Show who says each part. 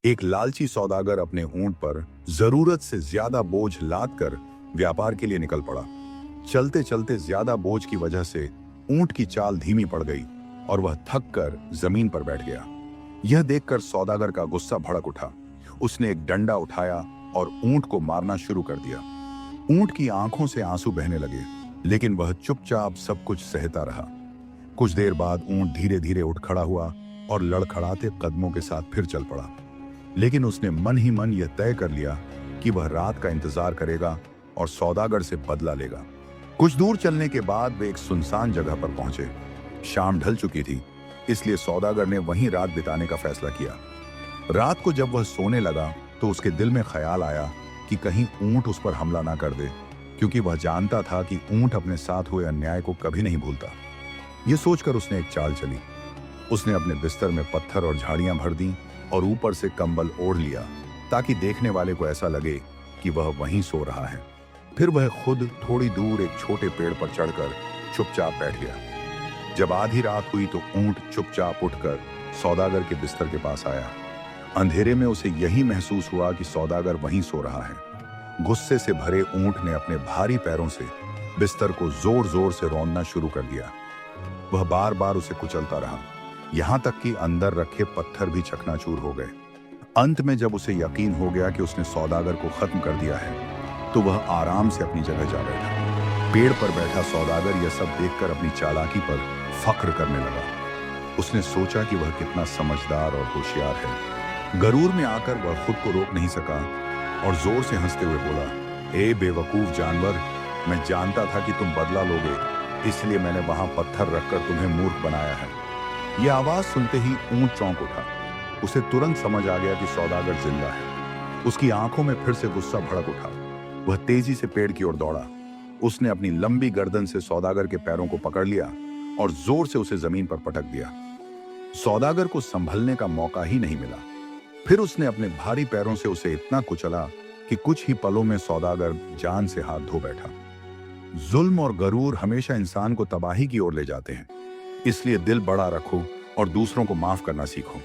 Speaker 1: एक लालची सौदागर अपने ऊंट पर जरूरत से ज्यादा बोझ लाद कर व्यापार के लिए निकल पड़ा। चलते चलते ज्यादा बोझ की वजह से ऊंट की चाल धीमी पड़ गई और वह थक कर जमीन पर बैठ गया। यह देखकर सौदागर का गुस्सा भड़क उठा। उसने एक डंडा उठाया और ऊंट को मारना शुरू कर दिया। ऊंट की आंखों से आंसू बहने लगे, लेकिन वह चुपचाप सब कुछ सहता रहा। कुछ देर बाद ऊंट धीरे धीरे उठ खड़ा हुआ और लड़खड़ाते कदमों के साथ फिर चल पड़ा। लेकिन उसने मन ही मन यह तय कर लिया कि वह रात का इंतजार करेगा और सौदागर से बदला लेगा। कुछ दूर चलने के बाद वे एक सुनसान जगह पर पहुंचे। शाम ढल चुकी थी, इसलिए सौदागर ने वहीं रात बिताने का फैसला किया। रात को जब वह सोने लगा तो उसके दिल में ख्याल आया कि कहीं ऊंट उस पर हमला ना कर दे, क्योंकि वह जानता था कि ऊंट अपने साथ हुए अन्याय को कभी नहीं भूलता। यह सोचकर उसने एक चाल चली। उसने अपने बिस्तर में पत्थर और झाड़ियां भर दी और ऊपर से कंबल ओढ़ लिया, ताकि देखने वाले को ऐसा लगे कि वह वहीं सो रहा है। फिर वह खुद थोड़ी दूर एक छोटे पेड़ पर चढ़कर चुपचाप बैठ गया। जब आधी रात हुई तो ऊंट चुपचाप उठकर सौदागर के बिस्तर के पास आया। अंधेरे में उसे यही महसूस हुआ कि सौदागर वहीं सो रहा है। गुस्से से भरे ऊंट ने अपने भारी पैरों से बिस्तर को जोर जोर से रौंदना शुरू कर दिया। वह बार बार उसे कुचलता रहा, यहां तक कि अंदर रखे पत्थर भी चकनाचूर हो गए। अंत में जब उसे यकीन हो गया कि उसने सौदागर को खत्म कर दिया है, तो वह आराम से अपनी जगह जा बैठा। पेड़ पर बैठा सौदागर यह सब देखकर अपनी चालाकी पर फख्र करने लगा। उसने सोचा कि वह कितना समझदार और होशियार है। गरूर में आकर वह खुद को रोक नहीं सका और जोर से हंसते हुए बोला, ए बेवकूफ जानवर, मैं जानता था कि तुम बदला लोगे, इसलिए मैंने वहां पत्थर रखकर तुम्हें मूर्ख बनाया है। यह आवाज सुनते ही ऊंट चौंक उठा। उसे तुरंत समझ आ गया कि सौदागर जिंदा है। उसकी आंखों में फिर से गुस्सा भड़क उठा। वह तेजी से पेड़ की ओर दौड़ा। उसने अपनी लंबी गर्दन से सौदागर के पैरों को पकड़ लिया और जोर से उसे जमीन पर पटक दिया। सौदागर को संभलने का मौका ही नहीं मिला। फिर उसने अपने भारी पैरों से उसे इतना कुचला कि कुछ ही पलों में सौदागर जान से हाथ धो बैठा। जुल्म और गरूर हमेशा इंसान को तबाही की ओर ले जाते हैं, इसलिए दिल बड़ा रखो और दूसरों को माफ करना सीखो।